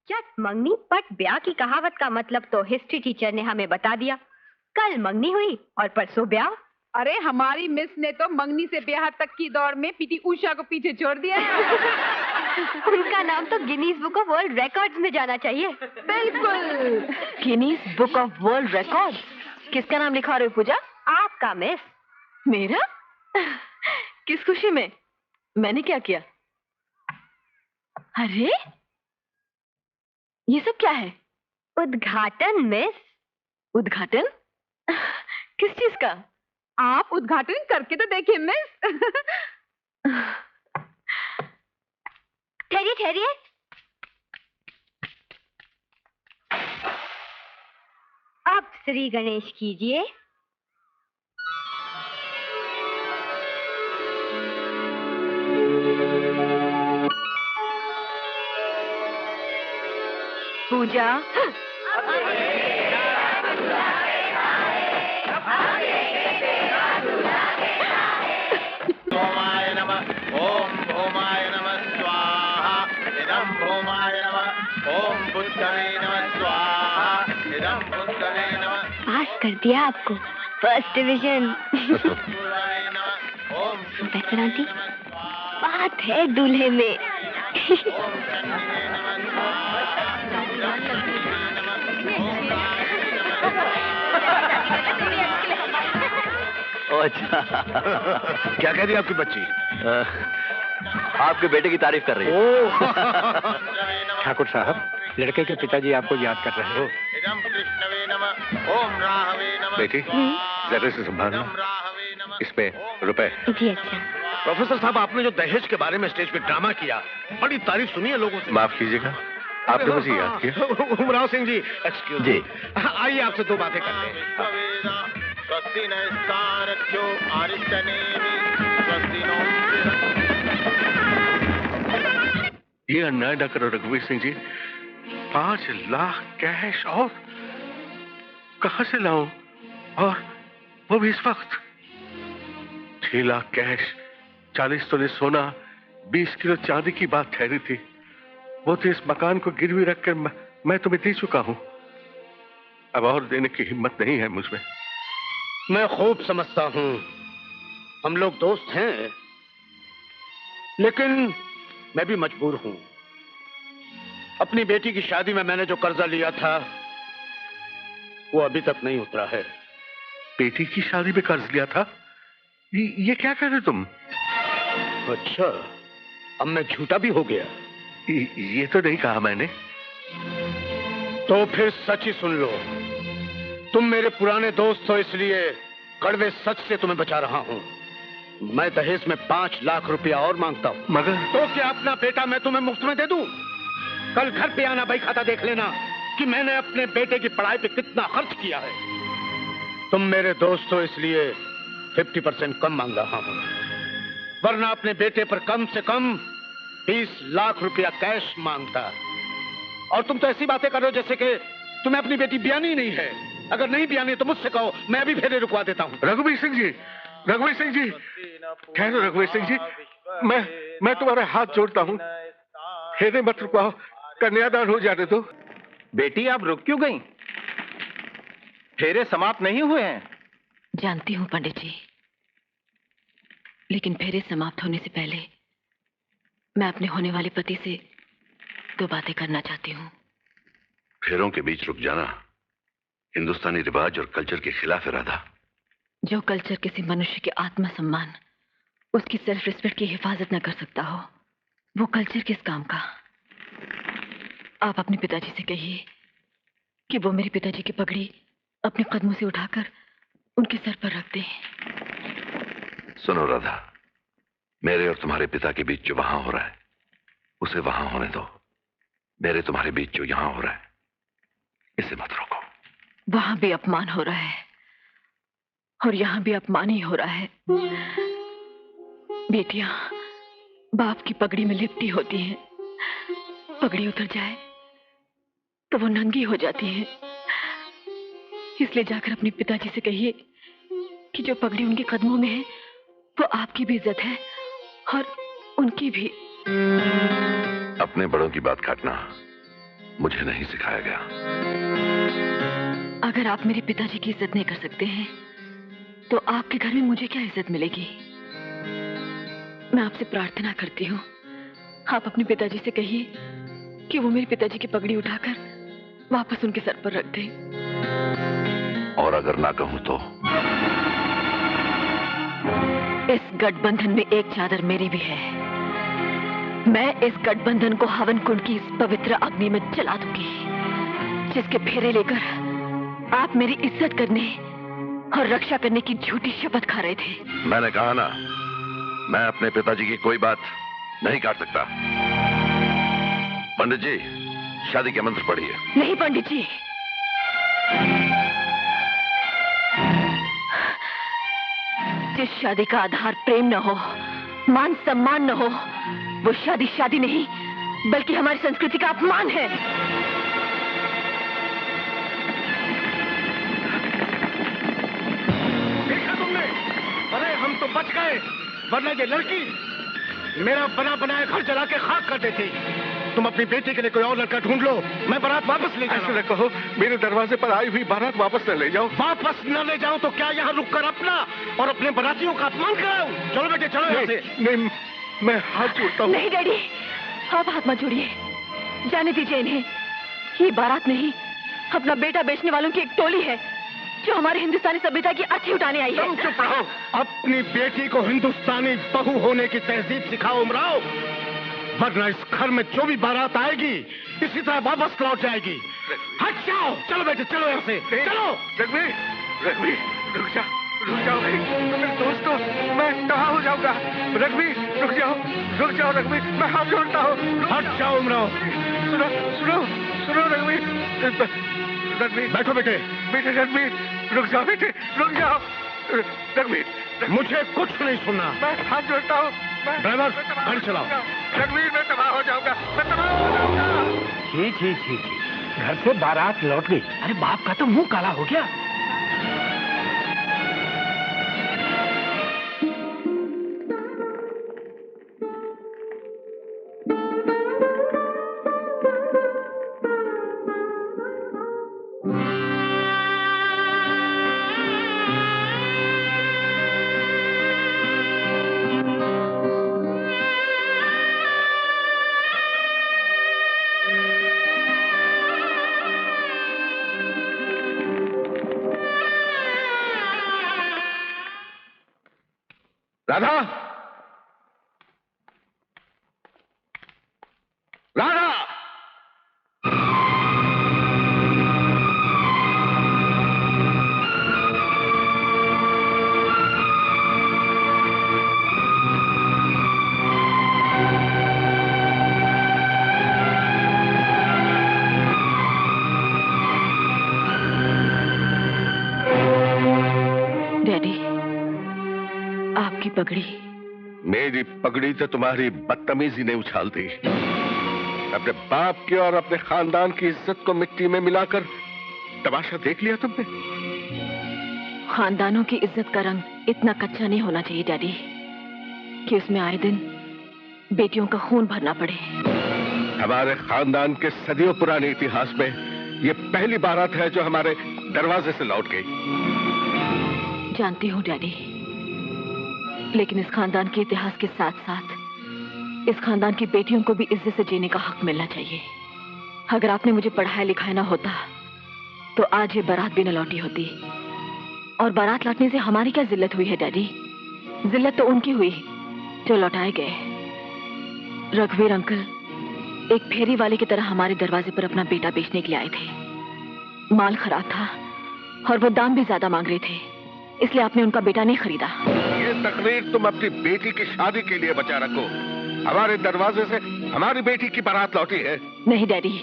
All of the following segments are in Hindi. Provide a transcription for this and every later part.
चट मंगनी पट ब्याह की कहावत का मतलब तो हिस्ट्री टीचर ने हमें बता दिया। कल मंगनी हुई और परसों ब्याह। अरे हमारी मिस ने तो मंगनी से ब्याह तक की दौड़ में पीटी उषा को पीछे छोड़ दिया है। उनका नाम तो Guinness book of world records में जाना चाहिए। बिल्कुल। Guinness book of world records? किसका नाम लिखा रहे हो पूजा? आपका मिस। मेरा? किस खुशी में? मैंने क्या किया? अरे ये सब क्या है? उद्घाटन मिस। उद्घाटन? किस चीज का? आप उद्घाटन करके तो देखिए मिस। ठहरिए ठहरिए। अब श्री गणेश कीजिए। पूजा भौमाय नमः। ओम भौमाय नमः स्वाहा। इदं भौमाय नमः। ओम बुद्धवे नमः स्वाहा। इदं बुद्धवे नमः। पास कर दिया आपको, फर्स्ट डिवीजन। बुद्धवे नमः। ओम बेहतर आंटी, बात है दूल्हे में। अच्छा क्या कह रही है आपकी बच्ची? आपके बेटे की तारीफ कर रही है। ठाकुर साहब, लड़के के पिताजी आपको याद कर रहे हो। इदं कृष्णवे नमः। ओम राहवे नमः। बेटी जरा से संभालना, इसमें रुपए। जी अच्छा। प्रोफेसर साहब, आपने जो दहेज के बारे में स्टेज पे ड्रामा किया, बड़ी तारीफ सुनी है लोगों से। माफ कीजिएगा, आपने मुझे याद किया। उमराव सिंह जी, एक्सक्यूज जी, आइए आपसे दो बातें करते हैं। स्वस्ति नस्तारख्यो आरिष्टनेमि स्वस्ति नो। ये अन्याय न करो रघुवीर सिंह जी। 5 लाख कैश और कहां से लाऊं? और वो भी इस वक्त। 6 लाख कैश, 40 तोले सोना, 20 किलो चांदी की बात ठहरी थी। वो तो इस मकान को गिरवी रखकर मैं तुम्हें दे चुका हूं। अब और देने की हिम्मत नहीं है मुझमें। मैं खूब समझता हूं, हम लोग दोस्त हैं, लेकिन मैं भी मजबूर हूं। अपनी बेटी की शादी में मैंने जो कर्जा लिया था वो अभी तक नहीं उतरा है। बेटी की शादी में कर्ज लिया था? ये क्या कह रहे तुम? अच्छा, अब मैं झूठा भी हो गया? ये तो नहीं कहा मैंने। तो फिर सच ही सुन लो। तुम मेरे पुराने दोस्त हो, इसलिए कड़वे सच से तुम्हें बचा रहा हूं। मैं दहेज में 5 लाख रुपया और मांगता हूं। मगर तो क्या अपना बेटा मैं तुम्हें मुफ्त में दे दूं? कल घर पे आना, बही खाता देख लेना कि मैंने अपने बेटे की पढ़ाई पे कितना खर्च किया है। तुम मेरे दोस्त हो, इसलिए 50% कम मांग रहा हूं, वरना अपने बेटे पर कम से कम 20 लाख रुपया कैश मांगता। और तुम तो ऐसी बातें कर रहे हो जैसे कि तुम्हें अपनी बेटी ब्यानी नहीं है। अगर नहीं ब्यानी तो मुझसे कहो, मैं अभी फेरे रुकवा देता हूं। रघुवीर सिंह जी, रघुवीर सिंह जी, ठहरो रघुवीर सिंह जी, मैं तुम्हारे हाथ जोड़ता हूं, फेरे मत रुकवाओ, कन्यादान हो जाने दो। बेटी आप रुक क्यों गई? फेरे समाप्त नहीं हुए हैं। जानती हूँ पंडित जी, लेकिन फेरे समाप्त होने से पहले मैं अपने होने वाले पति से 2 बातें करना चाहती हूँ। फेरों के बीच रुक जाना हिंदुस्तानी रिवाज और कल्चर के खिलाफ इरादा। जो कल्चर किसी मनुष्य के आत्मसम्मान, उसकी सेल्फ रिस्पेक्ट की हिफाजत न कर सकता हो, वो कल्चर किस काम का? आप अपने पिताजी से कहिए कि वो मेरे पिताजी की पगड़ी अपने कदमों से उठाकर उनके सर पर रख दें। सुनो राधा, मेरे और तुम्हारे पिता के बीच जो वहां हो रहा है उसे वहां होने दो। मेरे तुम्हारे बीच जो यहां हो रहा है इसे मत रोको। वहां भी अपमान हो रहा है और यहां भी अपमान ही हो रहा है। बेटियां बाप की पगड़ी में लिपटी होती हैं, पगड़ी उतर जाए तो वो नंगी हो जाती हैं। इसलिए जाकर अपने पिताजी से कहिए कि जो पगड़ी उनके कदमों में है वो आपकी भी इज्जत है और उनकी भी। अपने बड़ों की बात काटना मुझे नहीं सिखाया गया। अगर आप मेरे पिताजी की इज्जत नहीं कर सकते हैं तो आपके घर में मुझे क्या इज्जत मिलेगी? मैं आपसे प्रार्थना करती हूँ, आप अपने पिताजी से कहिए कि वो मेरे पिताजी की पगड़ी उठाकर वापस उनके सर पर रख दें। और अगर ना कहूं तो? इस गठबंधन में एक चादर मेरी भी है। मैं इस गठबंधन को हवन कुंड की इस पवित्र अग्नि में जला दूंगी, जिसके फेरे लेकर आप मेरी इज्जत करने और रक्षा करने की झूठी शपथ खा रहे थे। मैंने कहा ना, मैं अपने पिताजी की कोई बात नहीं काट सकता। पंडित जी, शादी के मंत्र पढ़िए। नहीं पंडित जी, जिस शादी का आधार प्रेम न हो, मान सम्मान न हो, वो शादी शादी नहीं बल्कि हमारी संस्कृति का अपमान है। देखा तुमने? अरे हम तो बच गए, वरना ये लड़की मेरा बना बनाया घर जला के खाक कर देती। तुम अपनी बेटी के लिए कोई और लड़का ढूंढ लो, मैं बारात वापस ले जाऊं। कहो, मेरे दरवाजे पर आई हुई बारात वापस न ले जाओ। वापस न ले जाऊं तो क्या यहाँ रुक कर अपना और अपने बारातियों का अपमान कराऊं? चलो बेटे, चलो यहाँ से। नहीं, मैं हाथ जोड़ता हूँ। नहीं डैडी, आप हाथ मत जोड़िए, जाने दीजिए इन्हें। ये बारात नहीं, अपना बेटा बेचने वालों की एक टोली है जो हमारे हिंदुस्तानी सभ्यता की अर्थी उठाने आई है। तुम चुप रहो। अपनी बेटी को हिंदुस्तानी बहू होने की तहजीब सिखाओ उमराव, वरना इस घर में जो भी बारात आएगी इसी तरह वापस लौट जाएगी। हट जाओ, चलो बेटे, चलो यहाँ से, चलो। रघुवीर, रघुवीर, रुक जाओ भाई, मेरे दोस्तों, मैं कहाँ हो जाऊंगा। रघुवीर, रुक जाओ रघुवीर, मैं हाथ जोड़ता हूँ। हट जाओ उमराव। सुनो रघुवीर, बैठो बेटे। रघुवीर, रुक जाओ बेटे, रुक जाओ। रघुवीर, मुझे कुछ नहीं सुनना। मैं हाथ जोड़ता हूँ। ड्राइवर, गाड़ी चलाओ। रघुवीर, मैं तबाह हो जाऊंगा। ठीक, घर से बारात लौट गई। अरे बाप का तो मुंह काला हो गया। राधा, राधा, डैडी, आपकी पगड़ी। मेरी पगड़ी तो तुम्हारी बदतमीजी ने उछाल दी। अपने बाप की और अपने खानदान की इज्जत को मिट्टी में मिलाकर तमाशा देख लिया तुमने। खानदानों की इज्जत का रंग इतना कच्चा नहीं होना चाहिए डैडी कि उसमें आए दिन बेटियों का खून भरना पड़े। हमारे खानदान के सदियों पुराने इतिहास में ये पहली बारात है जो हमारे दरवाजे से लौट गई। जानती हूँ डैडी, लेकिन इस खानदान के इतिहास के साथ साथ इस खानदान की बेटियों को भी इज्जत से जीने का हक मिलना चाहिए। अगर आपने मुझे पढ़ाया लिखाया ना होता तो आज ये बारात भी न लौटी होती। और बारात लौटने से हमारी क्या जिल्लत हुई है डैडी? जिल्लत तो उनकी हुई जो लौटाए गए। रघुवीर अंकल एक फेरी वाले की तरह हमारे दरवाजे पर अपना बेटा बेचने के लिए आए थे। माल खराब था और वो दाम भी ज्यादा मांग रहे थे, इसलिए आपने उनका बेटा नहीं खरीदा। ये तकरीर तुम अपनी बेटी की शादी के लिए बचा रखो। हमारे दरवाजे से हमारी बेटी की बारात लौटी है। नहीं डैडी,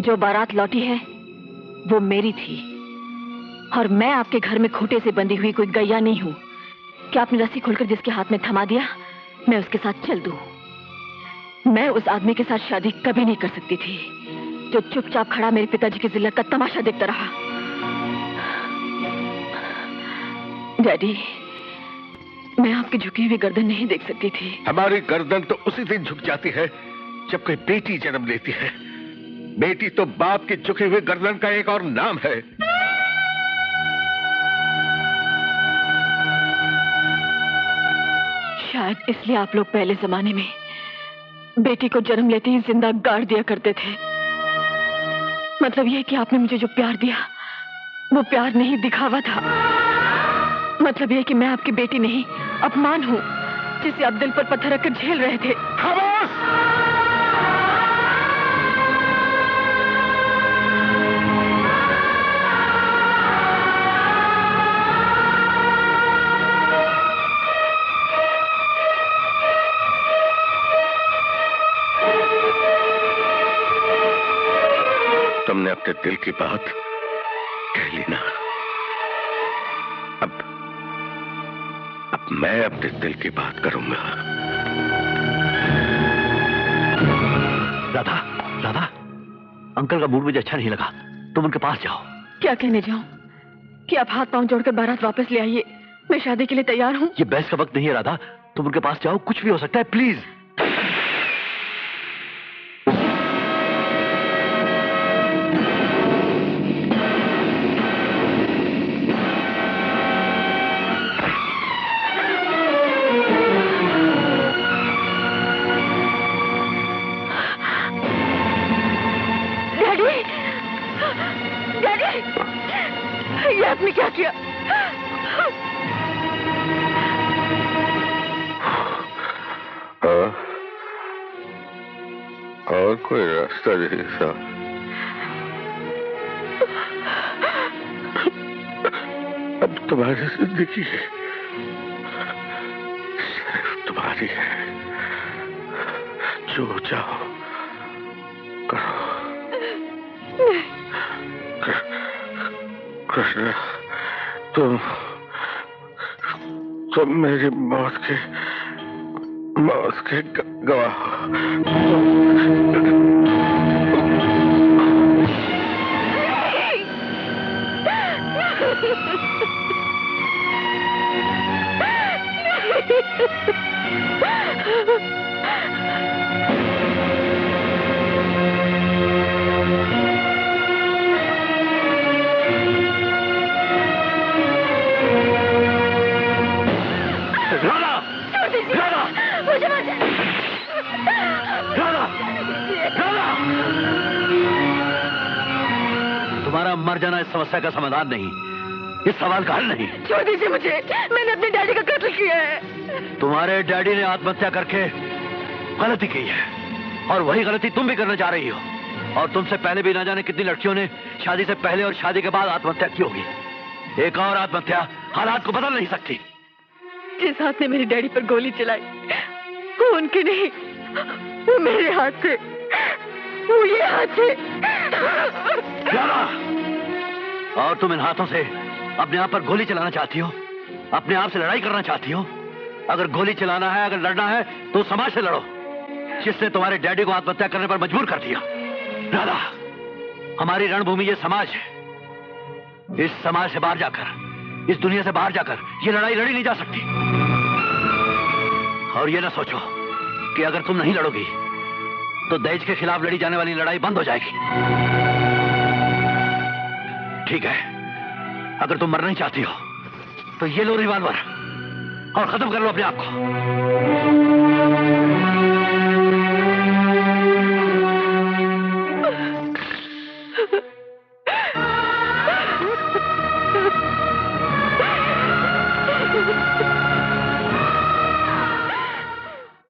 जो बारात लौटी है वो मेरी थी और मैं आपके घर में खूंटे से बंधी हुई कोई गैया नहीं हूँ कि आपने रस्सी खोलकर जिसके हाथ में थमा दिया मैं उसके साथ चल दूं। मैं उस आदमी के साथ शादी कभी नहीं कर सकती थी जो चुपचाप खड़ा मेरे पिताजी की जिल्लत का तमाशा देखता रहा। डैडी, मैं आपकी झुकी हुई गर्दन नहीं देख सकती थी। हमारी गर्दन तो उसी दिन झुक जाती है जब कोई बेटी जन्म लेती है। बेटी तो बाप की झुकी हुई गर्दन का एक और नाम है। शायद इसलिए आप लोग पहले जमाने में बेटी को जन्म लेते ही जिंदा गाड़ दिया करते थे। मतलब यह कि आपने मुझे जो प्यार दिया वो प्यार नहीं, दिखावा था। मतलब यह कि मैं आपकी बेटी नहीं, अपमान हूँ जिसे आप दिल पर पत्थर रखकर झेल रहे थे। खामोश! तुमने अपने दिल की बात कह ली ना। अब मैं अपने दिल की बात करूंगा। राधा, राधा, अंकल का मूड मुझे अच्छा नहीं लगा। तुम उनके पास जाओ। क्या कहने जाऊं कि आप हाथ पांव जोड़कर बारात वापस ले आइए। मैं शादी के लिए तैयार हूँ। ये बहस का वक्त नहीं है राधा, तुम उनके पास जाओ, कुछ भी हो सकता है, प्लीज। ये आपने क्या किया? और कोई रास्ता नहीं था। अब तुम्हारी जिंदगी सिर्फ तुम्हारी है। जो चाहो करो। कृष्णा, तुम मेरी मौत के गवाह हो। तुम्हारा मर जाना इस समस्या का समाधान नहीं, इस सवाल का हल नहीं। छोड़ दीजिए मुझे, मैंने अपने डैडी का कत्ल किया है। तुम्हारे डैडी ने आत्महत्या करके गलती की है और वही गलती तुम भी करने जा रही हो। और तुमसे पहले भी ना जाने कितनी लड़कियों ने शादी से पहले और शादी के बाद आत्महत्या की होगी। एक और आत्महत्या हालात को बदल नहीं सकती। जिस हाथ ने मेरे डैडी पर गोली चलाई वो उनके नहीं, वो मेरे हाथ से, वो ये हाथ से। और तुम इन हाथों से अपने आप पर गोली चलाना चाहती हो, अपने आप से लड़ाई करना चाहती हो। अगर गोली चलाना है, अगर लड़ना है तो समाज से लड़ो जिसने तुम्हारे डैडी को आत्महत्या करने पर मजबूर कर दिया। राधा, हमारी रणभूमि ये समाज है। इस समाज से बाहर जाकर, इस दुनिया से बाहर जाकर ये लड़ाई लड़ी नहीं जा सकती। और ये ना सोचो कि अगर तुम नहीं लड़ोगी तो दहेज के खिलाफ लड़ी जाने वाली लड़ाई बंद हो जाएगी। ठीक है, अगर तुम मरना ही चाहती हो तो ये लो रिवॉल्वर और खत्म कर लो अपने आप को।